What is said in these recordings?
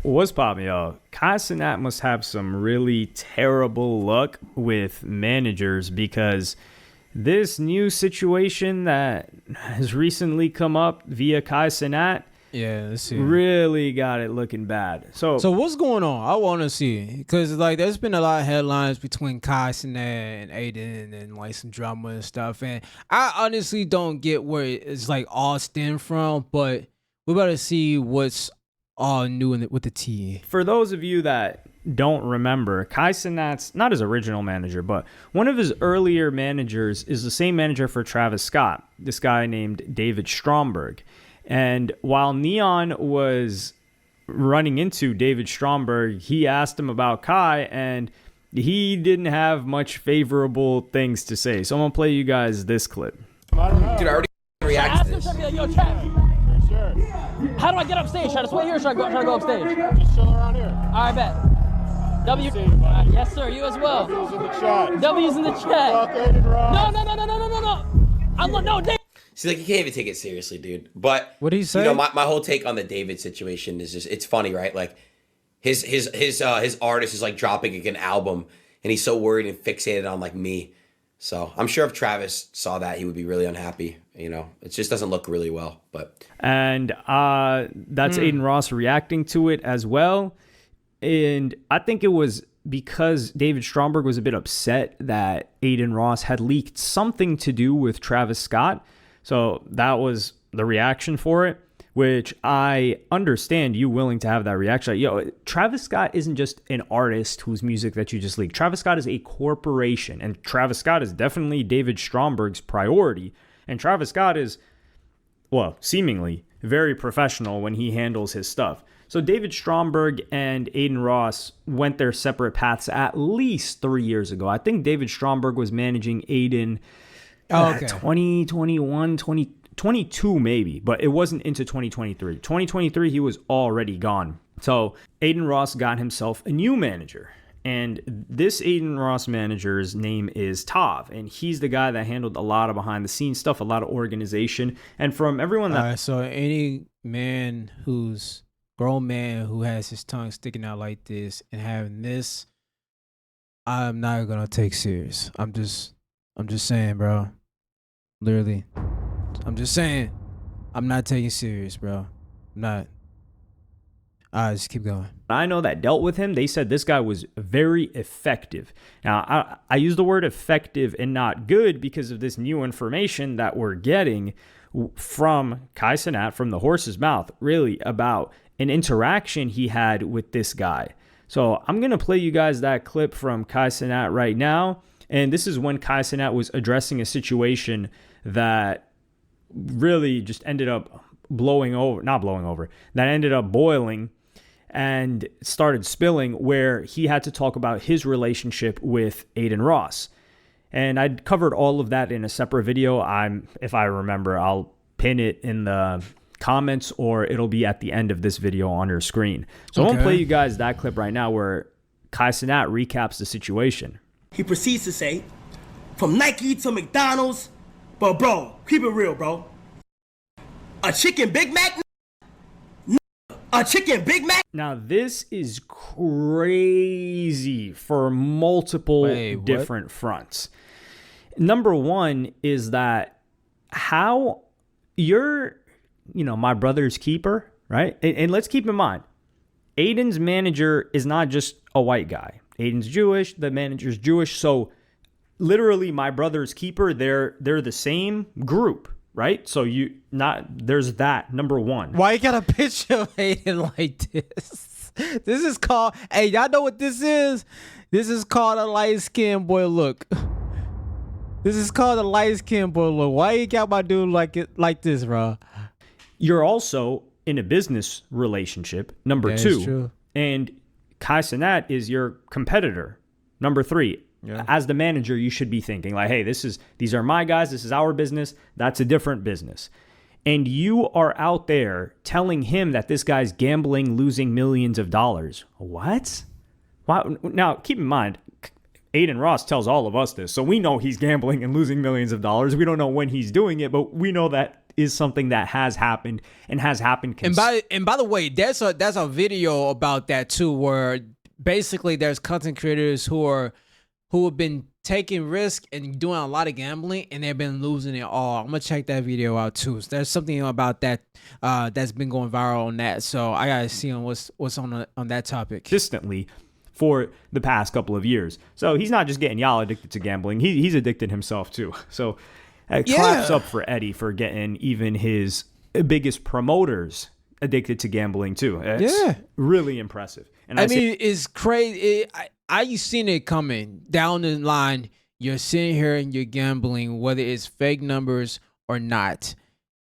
What's poppin', yo? Kai Cenat must have some really terrible luck with managers because this new situation that has recently come up via Kai Cenat let's see. really got it looking bad. So what's going on? I want to see, because like there's been a lot of headlines between Kai Cenat and Adin and like some drama and stuff, and I honestly don't get where it's like all stemmed from, but we're about to see what's all new with the T. For those of you that don't remember, Kai Cenat's not his original manager, but one of his earlier managers is the same manager for Travis Scott, this guy named David Stroberg. And while Neon was running into David Stroberg, he asked him about Kai, and he didn't have much favorable things to say. So I'm going to play you guys this clip. Dude, I already reacted to this. How do I get upstage? Should I just wait here or should I go upstage? Just chill around here. All right, bet. W. Yes, sir. You as well. W's in the chat. W's in the chat. Fuck Adin Ross. No, Dave. See, like, you can't even take it seriously, dude. But What did he say? You know, my whole take on the David situation is just, it's funny, right? Like, his artist is like dropping like an album, and he's so worried and fixated on like me. So I'm sure if Travis saw that, he would be really unhappy. You know, it just doesn't look really well. And that's Adin Ross reacting to it as well. And I think it was because David Stroberg was a bit upset that Adin Ross had leaked something to do with Travis Scott. So that was the reaction for it, which I understand you willing to have that reaction. Yo, Travis Scott isn't just an artist whose music that you just leaked. Travis Scott is a corporation, and Travis Scott is definitely David Stroberg's priority. And Travis Scott is, well, seemingly very professional when he handles his stuff. So David Stroberg and Adin Ross went their separate paths at least 3 years ago. I think David Stroberg was managing Adin 2021, 2022 maybe, but it wasn't into 2023. 2023, he was already gone. So Adin Ross got himself a new manager. And this Adin Ross manager's name is Tav, and he's the guy that handled a lot of behind the scenes stuff, a lot of organization. And from everyone that... so any grown man who has his tongue sticking out like this and having this, I'm not gonna take serious. I'm just saying, bro. Literally. I'm just saying. I'm not taking serious, bro. I'm not. Just keep going. I know that dealt with him. They said this guy was very effective. Now, I use the word effective and not good because of this new information that we're getting from Kai Cenat, from the horse's mouth, really, about an interaction he had with this guy. So I'm going to play you guys that clip from Kai Cenat right now. And this is when Kai Cenat was addressing a situation that really just ended up that ended up boiling and started spilling, where he had to talk about his relationship with Adin Ross. And I'd covered all of that in a separate video. If I remember, I'll pin it in the comments, or it'll be at the end of this video on your screen. So I'm going to play you guys that clip right now where Kai Cenat recaps the situation. He proceeds to say, from Nike to McDonald's, but bro, keep it real, bro. A chicken Big Mac? A chicken Big Mac? Now, this is crazy for multiple different fronts. Number one is that how you're, my brother's keeper, right? And let's keep in mind, Adin's manager is not just a white guy. Adin's Jewish, the manager's Jewish. So literally my brother's keeper, they're the same group, right? So there's that, number one. Why you got a picture of Adin like this? This is called, hey, y'all know what this is? This is called a light-skinned boy look. This is called a light-skinned boy look. Why you got my dude like this, bro? You're also in a business relationship, number two. That's true. And Kai Cenat is your competitor, number three. Yeah. As the manager, you should be thinking like, hey, these are my guys. This is our business. That's a different business. And you are out there telling him that this guy's gambling, losing millions of dollars. What? Wow. Now, keep in mind, Adin Ross tells all of us this. So we know he's gambling and losing millions of dollars. We don't know when he's doing it, but we know that is something that has happened and has happened. And by the way, there's a video about that too, where basically there's content creators who have been taking risk and doing a lot of gambling, and they've been losing it all. I'm gonna check that video out too. So there's something about that that's been going viral on that. So I gotta see what's on that topic. Consistently for the past couple of years. So he's not just getting y'all addicted to gambling. He's addicted himself too. So claps up for Eddie for getting even his biggest promoters addicted to gambling too. It's really impressive. And I mean, it's crazy. I seen it coming down the line. You're sitting here and you're gambling, whether it's fake numbers or not.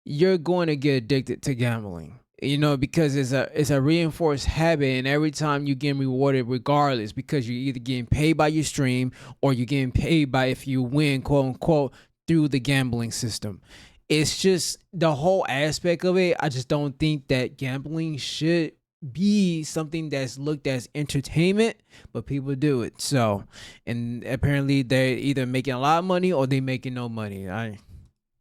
You're going to get addicted to gambling, because it's a reinforced habit, and every time you get rewarded, regardless, because you're either getting paid by your stream or you're getting paid by if you win, quote unquote, through the gambling system. It's just the whole aspect of it. I just don't think that gambling should be something that's looked as entertainment, but people do it. So, and apparently they're either making a lot of money or they're making no money. I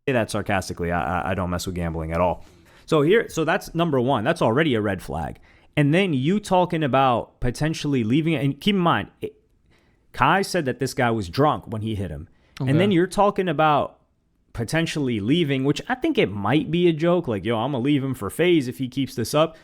say that sarcastically. I don't mess with gambling at all. So that's number one. That's already a red flag. And then you talking about potentially leaving it. And keep in mind, Kai said that this guy was drunk when he hit him. Okay. And then you're talking about potentially leaving, which I think it might be a joke. Like, yo, I'm going to leave him for FaZe if he keeps this up.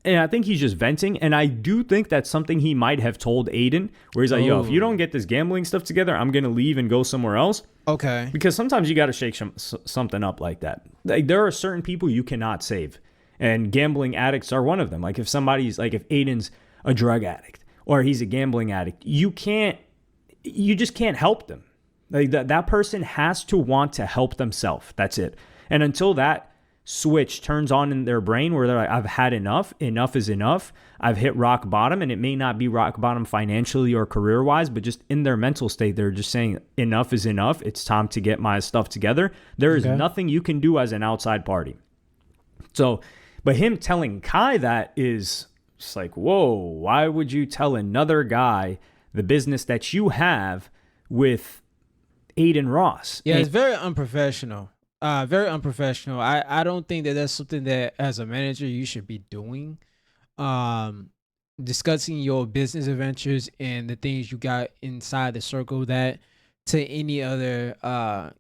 And I think he's just venting. And I do think that's something he might have told Adin, where he's like, yo, if you don't get this gambling stuff together, I'm going to leave and go somewhere else. Okay. Because sometimes you got to shake something up like that. Like, there are certain people you cannot save. And gambling addicts are one of them. Like, if somebody's, like, if Adin's a drug addict or he's a gambling addict, you just can't help them. Like, that person has to want to help themselves. That's it. And until that switch turns on in their brain where they're like, I've had enough is enough, I've hit rock bottom, and it may not be rock bottom financially or career wise, but just in their mental state, they're just saying enough is enough, it's time to get my stuff together. There is nothing you can do as an outside party. So, but him telling Kai that is just like, whoa, why would you tell another guy the business that you have with Adin Ross? Yeah, it's very unprofessional. Very unprofessional. I don't think that that's something that as a manager you should be doing. Discussing your business adventures and the things you got inside the circle that to any other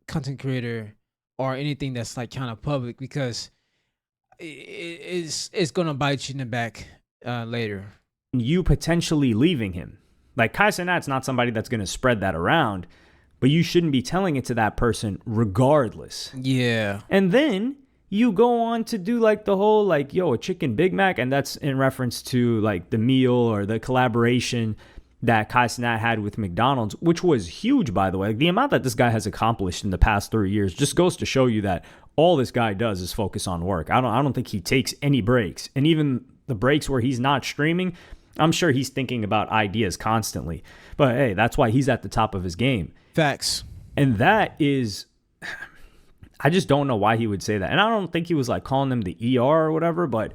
content creator or anything that's like kind of public, because it's gonna bite you in the back later. You potentially leaving him. Like, Kai Cenat's not somebody that's gonna spread that around, but you shouldn't be telling it to that person regardless. Yeah. And then you go on to do like the whole like, yo, a chicken Big Mac. And that's in reference to like the meal or the collaboration that Kai Cenat had with McDonald's, which was huge, by the way. Like, the amount that this guy has accomplished in the past 3 years just goes to show you that all this guy does is focus on work. I don't think he takes any breaks. And even the breaks where he's not streaming, I'm sure he's thinking about ideas constantly. But hey, that's why he's at the top of his game. Facts. And that is, I just don't know why he would say that. And I don't think he was like calling them the ER or whatever, but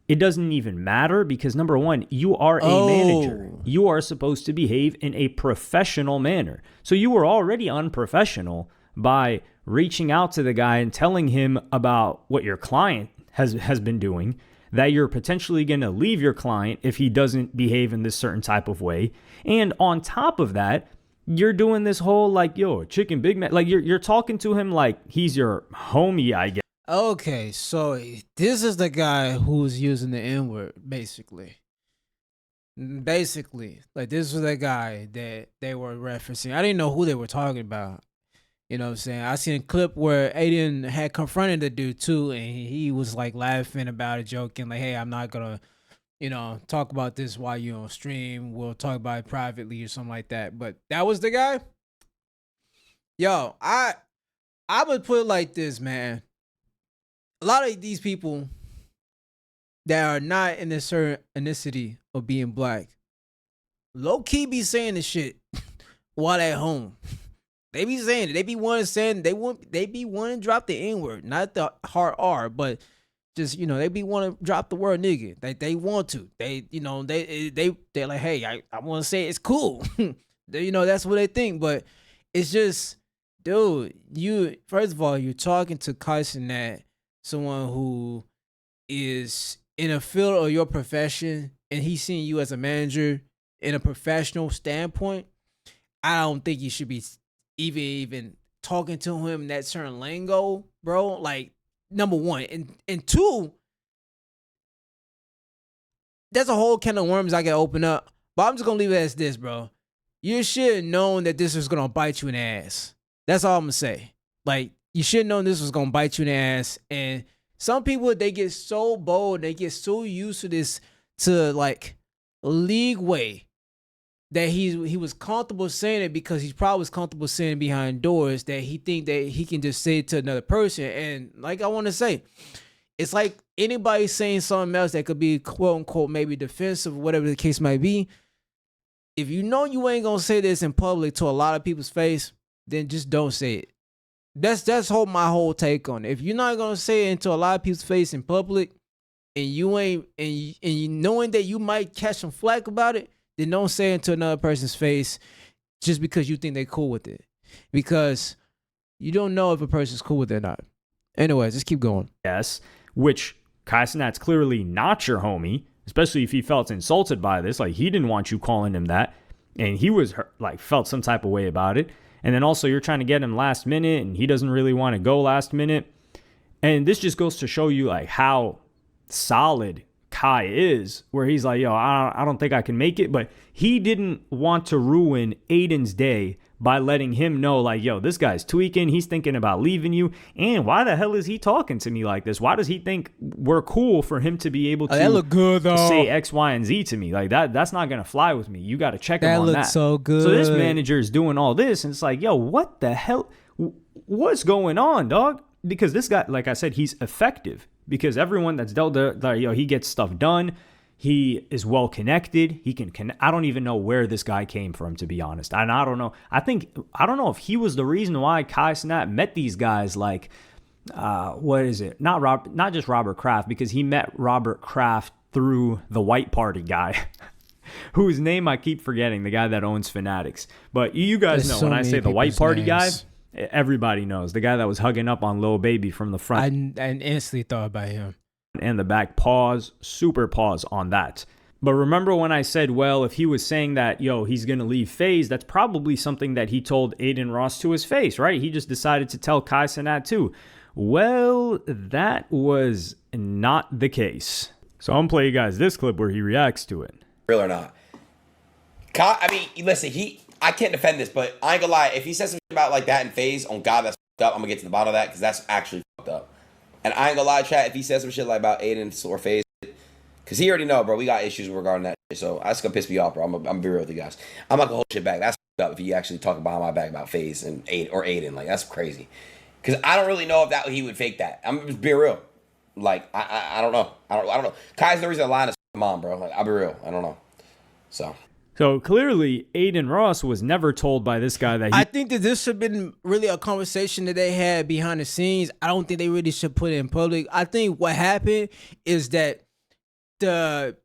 it doesn't even matter because, number one, you are a manager. You are supposed to behave in a professional manner. So you were already unprofessional by reaching out to the guy and telling him about what your client has been doing, that you're potentially going to leave your client if he doesn't behave in this certain type of way. And on top of that, you're doing this whole like, yo, chicken Big Mac. Like, you're talking to him like he's your homie, I guess. Okay, so this is the guy who's using the N-word, basically. Like, this was the guy that they were referencing. I didn't know who they were talking about. You know what I'm saying? I seen a clip where Adin had confronted the dude too, and he was like laughing about it, joking like, hey, I'm not gonna, talk about this while you're on stream. We'll talk about it privately or something like that. But that was the guy. Yo, I would put it like this, man. A lot of these people that are not in a certain ethnicity of being black, low key be saying this shit while at home. They be saying it. They be wanting to drop the N-word, not the hard R, but just, they be want to drop the word nigga. They want to. They're like, hey, I want to say it's cool. That's what they think. But it's just, dude, first of all, you're talking to Kai Cenat, someone who is in a field of your profession and he's seeing you as a manager in a professional standpoint, I don't think you should be even talking to him in that certain lingo, bro. Like, number one. And two, there's a whole can of worms I can open up. But I'm just gonna leave it as this, bro. You should have known that this was gonna bite you in the ass. That's all I'm gonna say. Like, you should have known this was gonna bite you in the ass. And some people, they get so bold, they get so used to this, to like league way, that he was comfortable saying it because he probably was comfortable saying it behind doors, that he think that he can just say it to another person. And like I want to say, it's like anybody saying something else that could be quote unquote maybe defensive, whatever the case might be. If you know you ain't gonna say this in public to a lot of people's face, then just don't say it. That's my whole take on it. If you're not gonna say it into a lot of people's face in public, and you ain't and you knowing that you might catch some flack about it, then don't say it to another person's face just because you think they're cool with it. Because you don't know if a person's cool with it or not. Anyways, just keep going. Yes, which Kai Cenat's clearly not your homie, especially if he felt insulted by this. Like, he didn't want you calling him that, and he was like felt some type of way about it. And then also you're trying to get him last minute, and he doesn't really want to go last minute. And this just goes to show you like how solid Kai is, where he's like, yo, I don't think I can make it. But he didn't want to ruin Adin's day by letting him know, like, yo, this guy's tweaking. He's thinking about leaving you. And why the hell is he talking to me like this? Why does he think we're cool for him to be able to that look good, though. say X, Y, and Z to me? Like, that's not going to fly with me. You got to check him on that. That looks so good. So this manager is doing all this, and it's like, yo, what the hell? What's going on, dog? Because this guy, like I said, he's effective. Because everyone that's dealt there, yo, he gets stuff done. He is well connected. He can. I don't even know where this guy came from, to be honest. And I don't know. I don't know if he was the reason why Kai Cenat met these guys. Like, what is it? Not just Robert Kraft, because he met Robert Kraft through the White Party guy, whose name I keep forgetting. The guy that owns Fanatics. But you guys know when I say the White Party guy. Everybody knows the guy that was hugging up on Lil Baby from the front. I instantly thought about him. And the back, pause, super pause on that. But remember when I said, well, if he was saying that, yo, he's going to leave FaZe, that's probably something that he told Adin Ross to his face, right? He just decided to tell Kai Cenat too. Well, that was not the case. So I'm going to play you guys this clip where he reacts to it. Real or not. I mean, listen, I can't defend this, but I ain't gonna lie. If he says something about like that in FaZe, on God, that's fucked up. I'm gonna get to the bottom of that because that's actually fucked up. And I ain't gonna lie, chat, if he says some shit like about Adin or FaZe, because he already know, bro, we got issues regarding that shit. So that's gonna piss me off, bro. I'm gonna be real with you guys. I'm not gonna hold shit back. That's fucked up if you actually talk behind my back about FaZe and Adin. Like, that's crazy. Because I don't really know if that he would fake that. I'm just being real. Like, I don't know. I don't know. Kai's the reason the line is mom, bro. Like, I'll be real. I don't know. So clearly, Adin Ross was never told by this guy that I think that this should have been really a conversation that they had behind the scenes. I don't think they really should put it in public. I think what happened is that the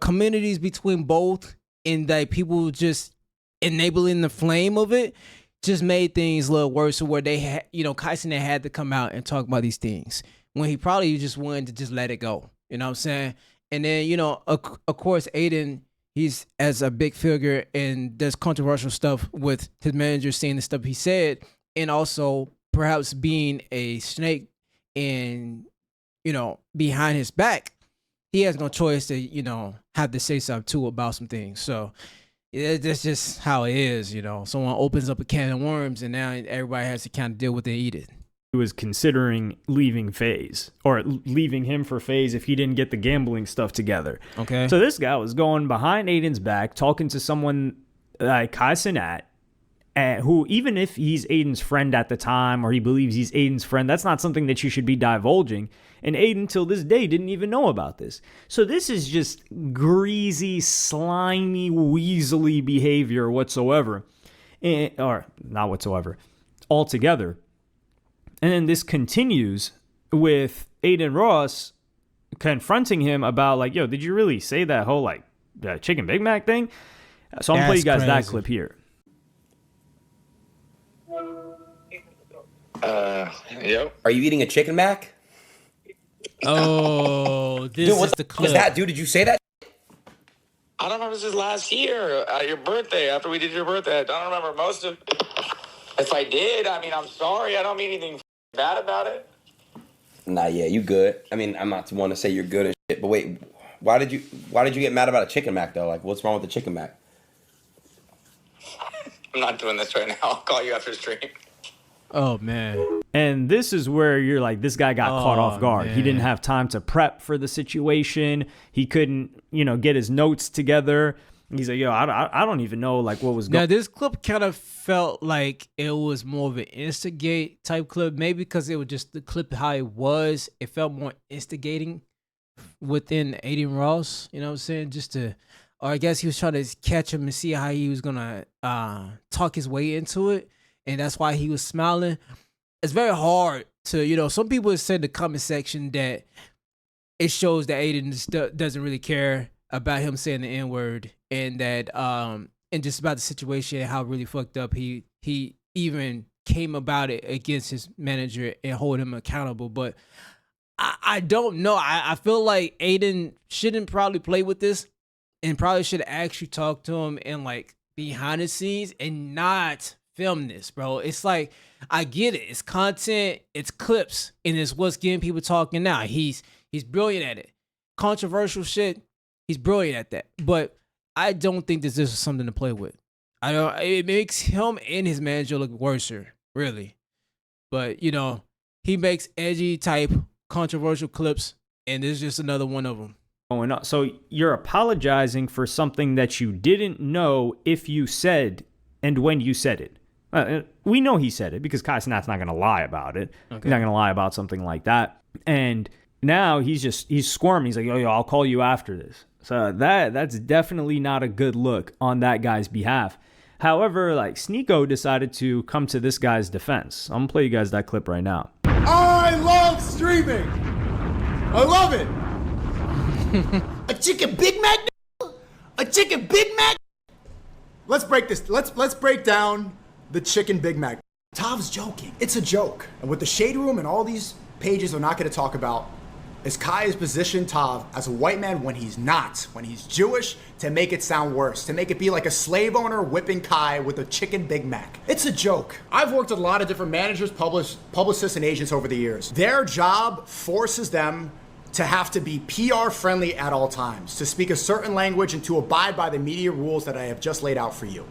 communities between both and that people just enabling the flame of it just made things a little worse, where they had, Kai Cenat had to come out and talk about these things when he probably just wanted to just let it go. You know what I'm saying? And then, of course, Adin, he's as a big figure and does controversial stuff with his manager saying the stuff he said, and also perhaps being a snake and, behind his back. He has no choice to, have to say something too about some things. So that's just how it is, Someone opens up a can of worms and now everybody has to kind of deal with it and eat it. He was considering leaving FaZe, or leaving him for FaZe if he didn't get the gambling stuff together. Okay. So this guy was going behind Adin's back, talking to someone like Kai Cenat, who, even if he's Adin's friend at the time, or he believes he's Adin's friend, that's not something that you should be divulging. And Adin, till this day, didn't even know about this. So this is just greasy, slimy, weaselly behavior whatsoever. Or not whatsoever, altogether. And then this continues with Adin Ross confronting him about, like, yo, did you really say that whole, like, chicken Big Mac thing? So I'm going to play you guys that clip here. Yep. Are you eating a chicken mac? Oh, this Dude, what is the the fuck clip. is that, dude? Did you say that? I don't remember. This is last year at your birthday. After we did your birthday, I don't remember most of. If I did, I mean, I'm sorry. I don't mean anything bad about it. Nah, yeah, you good. I mean, I'm not one to say you're good and shit, but wait, why did you get mad about a chicken mac though? Like, what's wrong with the chicken mac? I'm not doing this right now. I'll call you after stream. Oh man. And this is where you're like, this guy got caught off guard. Man. He didn't have time to prep for the situation. He couldn't, get his notes together. He's like, yo, I don't even know like what was going. Now this clip kind of felt like it was more of an instigate type clip, maybe because it was just the clip how it was. It felt more instigating within Adin Ross. You know what I'm saying? Or I guess he was trying to catch him and see how he was gonna talk his way into it, and that's why he was smiling. It's very hard to, some people have said in the comment section that it shows that Adin doesn't really care about him saying the N-word, and that and just about the situation and how really fucked up he even came about it against his manager and hold him accountable. But I don't know. I feel like Adin shouldn't probably play with this and probably should actually talk to him and like behind the scenes and not film this, bro. It's like, I get it. It's content, it's clips, and it's what's getting people talking now. He's brilliant at it. Controversial shit, he's brilliant at that. But I don't think this is something to play with. It makes him and his manager look worser, really. But, he makes edgy type controversial clips, and this is just another one of them. So you're apologizing for something that you didn't know if you said and when you said it. We know he said it because Kai Cenat's not going to lie about it. Okay. He's not going to lie about something like that. And now he's squirming. He's like, yo, I'll call you after this. So that's definitely not a good look on that guy's behalf. However, like, Sneeko decided to come to this guy's defense. I'm going to play you guys that clip right now. I love streaming. I love it. A chicken Big Mac? A chicken Big Mac? Let's break this. Let's break down the chicken Big Mac. Tav's joking. It's a joke. And what the Shade Room and all these pages are not going to talk about is Kai has positioned Tav as a white man when he's not, when he's Jewish, to make it sound worse, to make it be like a slave owner whipping Kai with a chicken Big Mac. It's a joke. I've worked with a lot of different managers, publicists, and agents over the years. Their job forces them to have to be PR friendly at all times, to speak a certain language and to abide by the media rules that I have just laid out for you.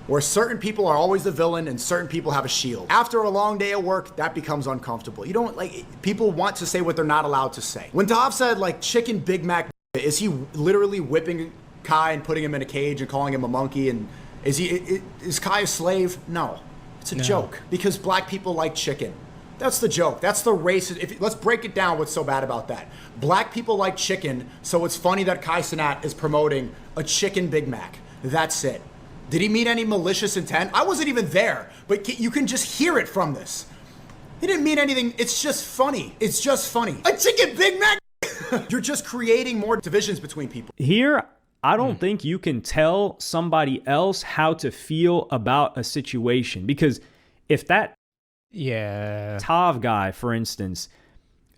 Where certain people are always the villain and certain people have a shield. After a long day of work, that becomes uncomfortable. You don't people want to say what they're not allowed to say. When Tav said like chicken Big Mac, is he literally whipping Kai and putting him in a cage and calling him a monkey? And is Kai a slave? No, it's a joke because black people like chicken. That's the joke. That's the racist. Let's break it down. What's so bad about that? Black people like chicken, so it's funny that Kai Cenat is promoting a chicken Big Mac. That's it. Did he mean any malicious intent? I wasn't even there, but you can just hear it from this. He didn't mean anything. It's just funny. It's just funny. A chicken Big Mac? You're just creating more divisions between people. Here, I don't think you can tell somebody else how to feel about a situation, because if that Tav guy, for instance,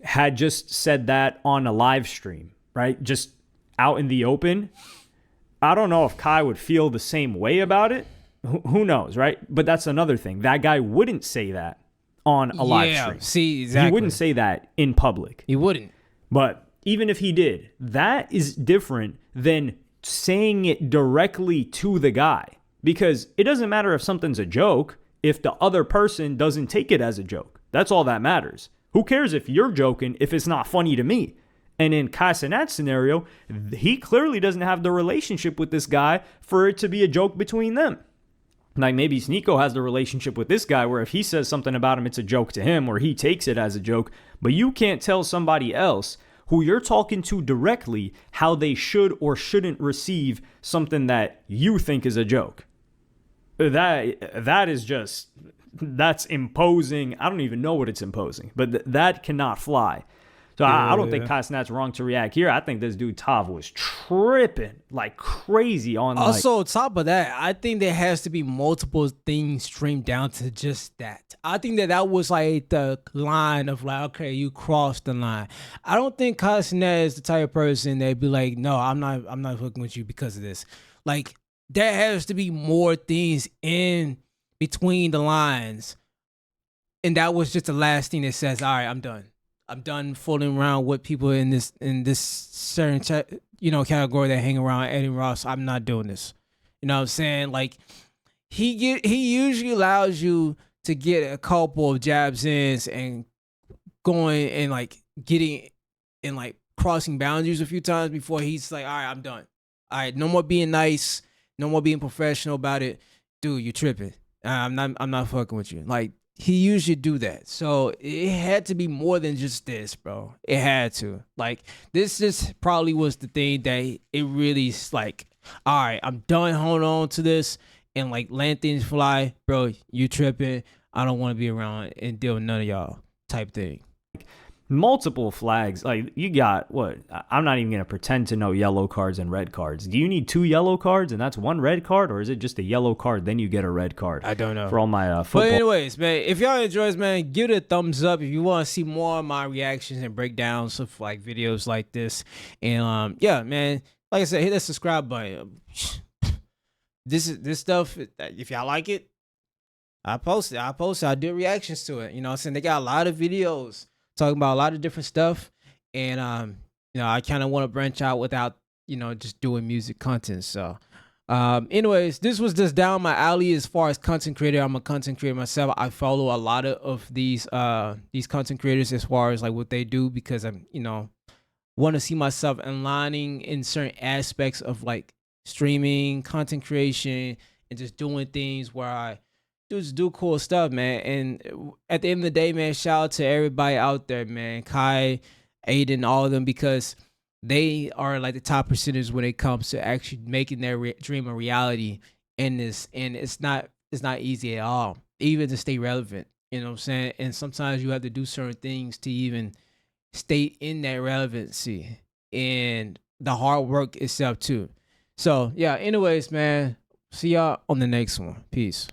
had just said that on a live stream, right? Just out in the open, I don't know if Kai would feel the same way about it. Who knows, right? But that's another thing. That guy wouldn't say that on a live stream. See, exactly. He wouldn't say that in public. He wouldn't. But even if he did, that is different than saying it directly to the guy. Because it doesn't matter if something's a joke if the other person doesn't take it as a joke. That's all that matters. Who cares if you're joking if it's not funny to me? And in Kai Cenat's scenario, he clearly doesn't have the relationship with this guy for it to be a joke between them. Like maybe Sneeko has the relationship with this guy where if he says something about him, it's a joke to him or he takes it as a joke. But you can't tell somebody else who you're talking to directly how they should or shouldn't receive something that you think is a joke. That is just, that's imposing. I don't even know what it's imposing, but that cannot fly. So I don't Yeah. think Kai Cenat's wrong to react here. I think this dude Tav was tripping like crazy on like, Also, top of that, I think there has to be multiple things streamed down to just that. I think that was like the line of like, okay, you crossed the line. I don't think Kai Cenat is the type of person that'd be like, no, I'm not fucking with you because of this. Like, there has to be more things in between the lines. And that was just the last thing that says, all right, I'm done. I'm done fooling around with people in this certain category that hang around Eddie Ross. I'm not doing this. You know what I'm saying? Like, he usually allows you to get a couple of jabs in and going and like getting and like crossing boundaries a few times before he's like, all right, I'm done. All right, no more being nice, no more being professional about it. Dude, you're tripping. I'm not fucking with you. Like, he usually do that. So it had to be more than just this, bro. It had to. Like, this just probably was the thing that it really like, all right, I'm done holding on to this and like letting things fly. Bro, you tripping. I don't want to be around and deal with none of y'all type thing. multiple flags. Like, you got what? I'm not even going to pretend to know yellow cards and red cards. Do you need 2 yellow cards and that's 1 red card, or is it just a yellow card then you get a red card? I don't know. For all my football. But anyways, man, if y'all enjoy this, man, give it a thumbs up if you want to see more of my reactions and breakdowns of like videos like this. And yeah, man, like I said, hit that subscribe button. This stuff, if y'all like it, I post it. I do reactions to it. You know what I'm saying? They got a lot of videos talking about a lot of different stuff. And I kind of want to branch out without, just doing music content. So anyways, this was just down my alley as far as content creator. I'm a content creator myself. I follow a lot of these content creators as far as like what they do, because I'm, want to see myself aligning in certain aspects of like streaming, content creation, and just doing things where I just do cool stuff, man. And at the end of the day, man, shout out to everybody out there, man. Kai, Adin, all of them, because they are like the top percenters when it comes to actually making their dream a reality in this. And it's not easy at all, even to stay relevant. You know what I'm saying? And sometimes you have to do certain things to even stay in that relevancy and the hard work itself too. So yeah, anyways, man, see y'all on the next one. Peace.